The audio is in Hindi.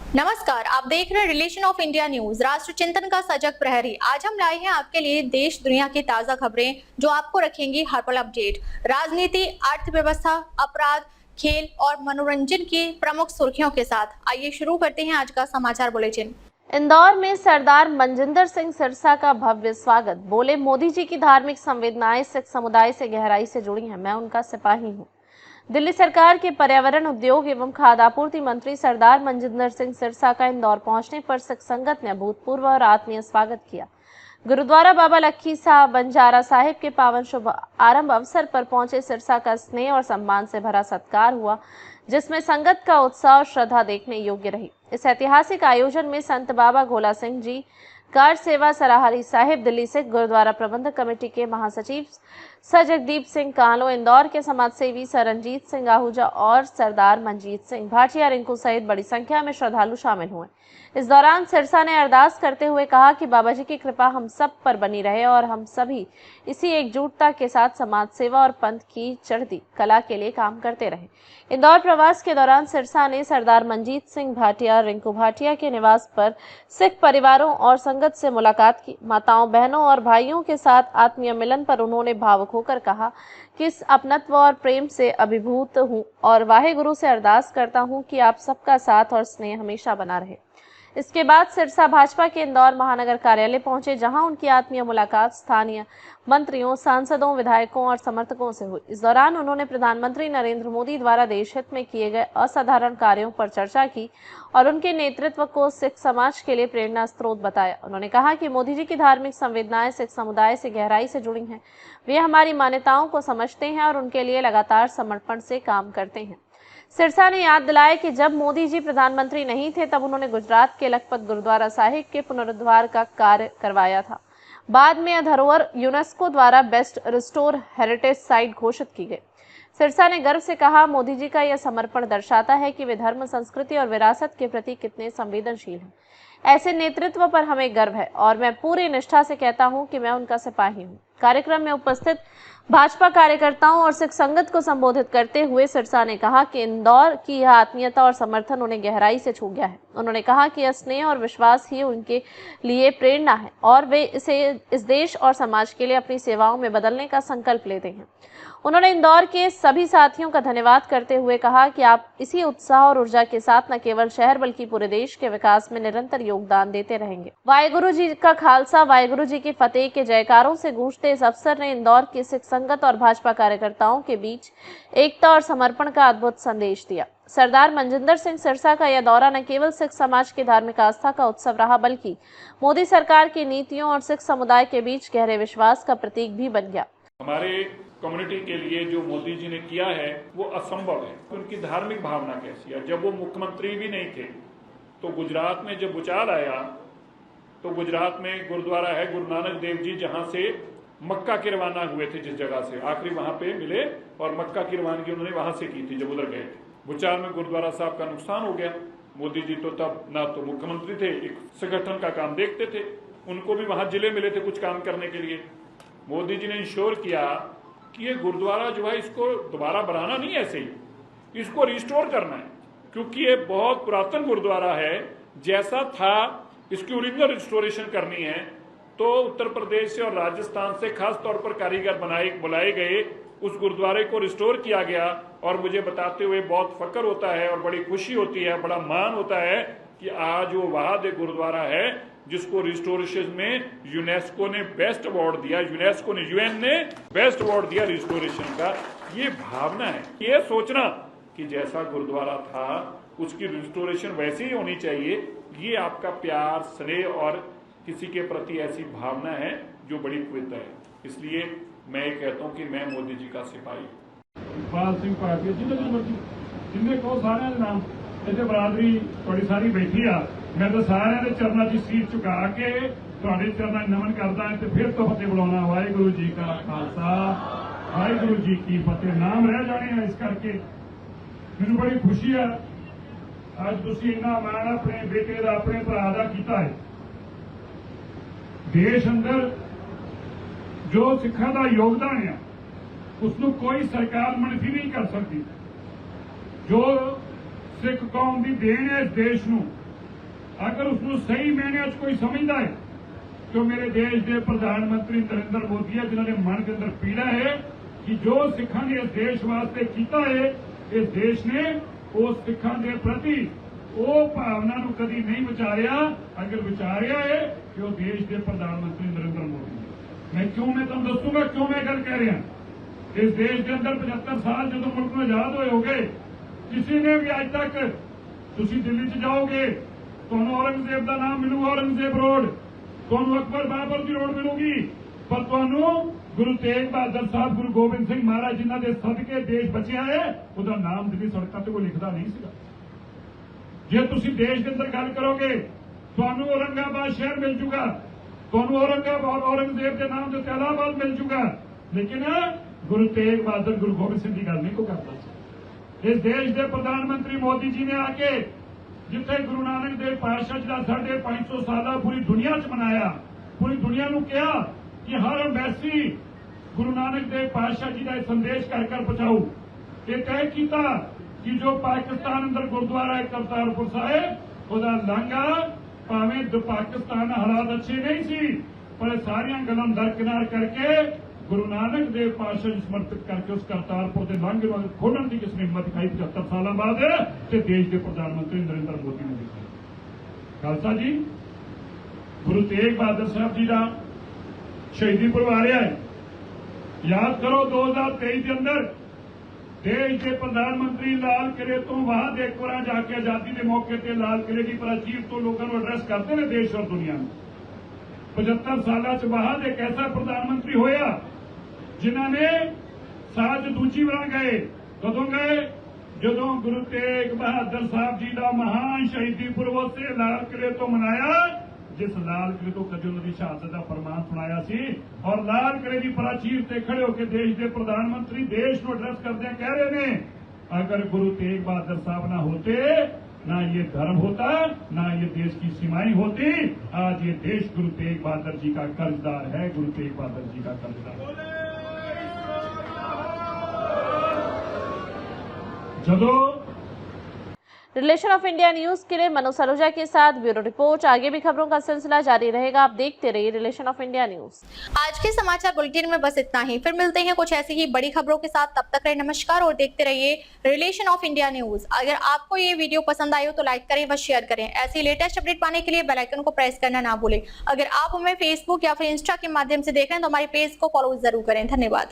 नमस्कार, आप देख रहे हैं रिलेशन ऑफ इंडिया न्यूज, राष्ट्र चिंतन का सजग प्रहरी। आज हम लाए हैं आपके लिए देश दुनिया की ताजा खबरें जो आपको रखेंगी हर पल अपडेट। राजनीति, अर्थव्यवस्था, अपराध, खेल और मनोरंजन की प्रमुख सुर्खियों के साथ आइए शुरू करते हैं आज का समाचार बुलेटिन। इंदौर में सरदार मनजिंदर सिंह सिरसा का भव्य स्वागत। बोले, मोदी जी की धार्मिक संवेदनाएं सिख समुदाय से गहराई से जुड़ी हैं, मैं उनका सिपाही हूं। दिल्ली सरकार के पर्यावरण, उद्योग एवं खाद्य आपूर्ति मंत्री सरदार मनजिंदर सिंह सिरसा का इंदौर पहुंचने पर सिख संगत ने अभूतपूर्व और आत्मीय स्वागत किया। गुरुद्वारा बाबा लखी साहब बंजारा साहिब के पावन शुभ आरंभ अवसर पर पहुंचे सिरसा का स्नेह और सम्मान से भरा सत्कार हुआ, जिसमें संगत का उत्साह और श्रद्धा देखने योग्य रही। इस ऐतिहासिक आयोजन में संत बाबा गोला सिंह जी, कार सेवा सराहरी साहिब दिल्ली सिख गुरुद्वारा प्रबंधक कमेटी के महासचिव सर जगदीप सिंह काहलो, इंदौर के समाजसेवी सर रंजीत सिंह आहूजा और सरदार मनजीत सिंह भाटिया रिंकू सहित बड़ी संख्या में श्रद्धालु शामिल हुए। इस दौरान सिरसा ने अरदास करते हुए कहा कि बाबा जी की कृपा हम सब पर बनी रहे और हम सभी इसी एकजुटता के साथ समाज सेवा और पंथ की चढ़ती कला के लिए काम करते रहे। इंदौर प्रवास के दौरान सिरसा ने सरदार मनजीत सिंह भाटिया रिंकू भाटिया के निवास पर सिख परिवारों और संगत से मुलाकात की। माताओं, बहनों और भाइयों के साथ आत्मीय मिलन पर उन्होंने भावुक होकर कहा कि इस अपनत्व और प्रेम से अभिभूत हूँ और वाहेगुरु से अरदास करता हूँ कि आप सबका साथ और स्नेह हमेशा बना रहे। इसके बाद सिरसा भाजपा के इंदौर महानगर कार्यालय पहुंचे, जहां उनकी आत्मीय मुलाकात स्थानीय मंत्रियों, सांसदों, विधायकों और समर्थकों से हुई। इस दौरान उन्होंने प्रधानमंत्री नरेंद्र मोदी द्वारा देश हित में किए गए असाधारण कार्यों पर चर्चा की और उनके नेतृत्व को सिख समाज के लिए प्रेरणा स्रोत बताया। उन्होंने कहा कि मोदी जी की धार्मिक संवेदनाएं सिख समुदाय से गहराई से जुड़ी हैं, वे हमारी मान्यताओं को समझते हैं और उनके लिए लगातार समर्पण से काम करते हैं। सिरसा ने याद दिलाया कि जब मोदी जी प्रधानमंत्री नहीं थे तब उन्होंने गुजरात के लखपत गुरुद्वारा साहिब के पुनरुद्धार का कार्य करवाया था। बाद में यह धरोहर यूनेस्को द्वारा बेस्ट रिस्टोर हेरिटेज साइट घोषित की गई। सिरसा ने गर्व से कहा, मोदी जी का यह समर्पण दर्शाता है कि वे धर्म, संस्कृति और विरासत के प्रति कितने संवेदनशील हैं। ऐसे नेतृत्व पर हमें गर्व है और मैं पूरी निष्ठा से कहता हूं कि मैं उनका सिपाही हूं। कार्यक्रम में उपस्थित भाजपा कार्यकर्ताओं और सिख संगत को संबोधित करते हुए सिरसा ने कहा कि इंदौर की यह आत्मीयता और समर्थन उन्हें गहराई से छू गया है। उन्होंने कहा कि यह स्नेह और विश्वास ही उनके लिए प्रेरणा है और वे इसे इस देश और समाज के लिए अपनी सेवाओं में बदलने का संकल्प लेते हैं। उन्होंने इंदौर के सभी साथियों का धन्यवाद करते हुए कहा कि आप इसी उत्साह और ऊर्जा के साथ न केवल शहर बल्कि पूरे देश के विकास में निरंतर योगदान देते रहेंगे। वाहेगुरु जी का खालसा, वाहेगुरु जी की फतेह के जयकारों से गूंजते इस अवसर ने इंदौर की सिख संगत और भाजपा कार्यकर्ताओं के बीच एकता और समर्पण का अद्भुत संदेश दिया। सरदार मनजिंदर सिंह सिरसा का यह दौरा न केवल सिख समाज की धार्मिक आस्था का उत्सव रहा बल्कि मोदी सरकार की नीतियों और सिख समुदाय के बीच गहरे विश्वास का प्रतीक भी बन गया। हमारे कम्युनिटी के लिए जो मोदी जी ने किया है वो असंभव है। उनकी धार्मिक भावना कैसी है। जब वो मुख्यमंत्री भी नहीं थे तो गुजरात में जब भूचाल आया तो गुजरात में गुरुद्वारा है गुरु नानक देव जी, जहां से मक्का की रवाना हुए थे, जिस जगह से आखिरी वहां पे मिले और मक्का की रवानगी उन्होंने वहां से की थी। जब उधर गए थे भूचाल में गुरुद्वारा साहब का नुकसान हो गया। मोदी जी तो तब ना तो मुख्यमंत्री थे, एक संगठन का काम देखते थे, उनको भी वहां जिले मिले थे कुछ काम करने के लिए। मोदी जी ने इंश्योर किया कि ये गुरुद्वारा जो है इसको दोबारा बनाना नहीं, ऐसे ही इसको रिस्टोर करना है, क्योंकि ये बहुत पुरातन गुरुद्वारा है। जैसा था इसकी ओरिजिनल रिस्टोरेशन करनी है। तो उत्तर प्रदेश से और राजस्थान से खास तौर पर कारीगर बुलाए गए, उस गुरुद्वारे को रिस्टोर किया गया और मुझे बताते हुए बहुत फक्र होता है और बड़ी खुशी होती है, बड़ा मान होता है कि आज वो वहाद गुरुद्वारा है जिसको रिस्टोरेशन में यूनेस्को ने बेस्ट अवार्ड दिया, यूएन ने बेस्ट अवार्ड दिया रिस्टोरेशन का। ये भावना है, ये सोचना कि जैसा गुरुद्वारा था उसकी रिस्टोरेशन वैसे ही होनी चाहिए। ये आपका प्यार, स्नेह और किसी के प्रति ऐसी भावना है जो बड़ी पवित्र है। इसलिए मैं ये कहता हूँ कि मैं मोदी जी का सिपाही पाल सिंह भाटिया जिन्हें कहो सारे नाम इतने बरादरी थोड़ी सारी बैठी आ, मैं तो सारे के चरणों की सीट चुका के थोड़े चरणों नमन करता है। तो फिर तो फतेह बुलाना, वाहेगुरु जी का खालसा, वाहेगुरु जी की फतेह। नाम रह जाने हैं, इस करके मैनू बड़ी खुशी है अज तुसीं इन्ना मान अपने बेटे का, अपने भरा का किया है। देश अंदर जो सिखा का योगदान है उसनों कोई सरकार मनफी नहीं कर सकती। जो सिख कौम की देन है इस देश नूं अगर उसको सही मैंने च कोई समझता है तो मेरे देश के प्रधानमंत्री नरेंद्र मोदी है, जिन्होंने मन के अंदर पीड़ा है कि जो सिखा ने इस देश वास्ते किया है, इस देश ने उस सिखा के प्रति वो भावना नूं कदी नहीं विचारिया। अगर विचारिया है कि वो देश के प्रधानमंत्री नरेंद्र मोदी है। मैं तुम दसूंगा क्यों मैं गल कह रहा। इस देश के अंदर 75 साल जो मुल्क में आजाद हुए हो गए, किसी ने भी अज तक तुसी दिल्ली च जाओगे तो औरंगजेब का नाम मिलूगा, औरंगजेब रोड, तो अकबर बाबर की रोड मिलूगी, पर तो गुरु तेग बहादुर साहब, गुरु गोबिंद सिंह महाराज जिन्हों के सदके देश बचिया है, उसका नाम दिल्ली सड़कों से कोई लिखता नहीं सीगा। जे तुसी देश के अंदर गल करोगे तो औरंगाबाद शहर मिल जूगा, तो औरंगाबाद औरंगजेब के नाम से इलाहाबाद मिल जूगा, लेकिन गुरु तेग बहादुर गुरु गोबिंद सिंह की गल नहीं को करता। इस देश के प्रधानमंत्री मोदी जी ने आके जिथे गुरु नानक देव पातशाह जी का 550 साल पूरी दुनिया च मनाया, पूरी दुनिया नूं कहा कि हर अंबैसी गुरु नानक देव पातशाह जी का संदेश कर कर पहुंचाओ। ये तय किया कि जो पाकिस्तान अंदर गुरुद्वारा है करतारपुर साहिब, उसका लांघा भावें पाकिस्तान हालात अच्छे नहीं सी, पर सारिया गलों दरकिनार करके गुरु नानक देव पातशाह जी समर्पित करके उस करतारपुर के लांघे को खोलने की किसने हिम्मत दिखाई 75 साल बाद ते देश के प्रधानमंत्री नरेंद्र मोदी ने दिखाई। खालसा जी, गुरु तेग बहादुर साहब जी का शहीदी पर्व आ रहा है। याद करो 2023 के अंदर देश के प्रधानमंत्री लाल किले तो बाद एक बार जाके आजादी के मौके पर लाल किले की प्राचीर तो लोगों को एड्रेस करते हैं देश और दुनिया में। 75 साल बाद एक ऐसा प्रधानमंत्री होया जिन्होंने साज दूजी बार गए, कदों गए जदों गुरु तेग बहादुर साहब जी का महान शहीदी पर्व से लाल किले तो मनाया, जिस लाल किले तो कभी उन्होंने शहादत का फरमान सुनाया सी, और लाल किले की प्राचीर से खड़े होकर देश के प्रधानमंत्री देश को एड्रेस करते कह रहे ने, अगर गुरु तेग बहादुर साहब ना होते, ना ये धर्म होता, ना ये देश की सीमाएं होती। आज ये देश गुरु तेग बहादुर जी का कर्जदार है, गुरु तेग बहादुर जी का कर्जदार। जदों रिलेशन ऑफ इंडिया न्यूज के लिए मनु सरोजा के साथ ब्यूरो रिपोर्ट। आगे भी खबरों का सिलसिला जारी रहेगा, आप देखते रहिए रिलेशन ऑफ इंडिया न्यूज। आज के समाचार बुलेटिन में बस इतना ही, फिर मिलते हैं कुछ ऐसी ही बड़ी खबरों के साथ। तब तक रहे नमस्कार और देखते रहिए रिलेशन ऑफ इंडिया न्यूज। अगर आपको ये वीडियो पसंद आई हो तो लाइक करें व शेयर करें। ऐसी लेटेस्ट अपडेट पाने के लिए बेल आइकन को प्रेस करना ना भूलें। अगर आप हमें फेसबुक या फिर इंस्टा के माध्यम से देख रहे हैं तो हमारे पेज को फॉलो जरूर करें। धन्यवाद।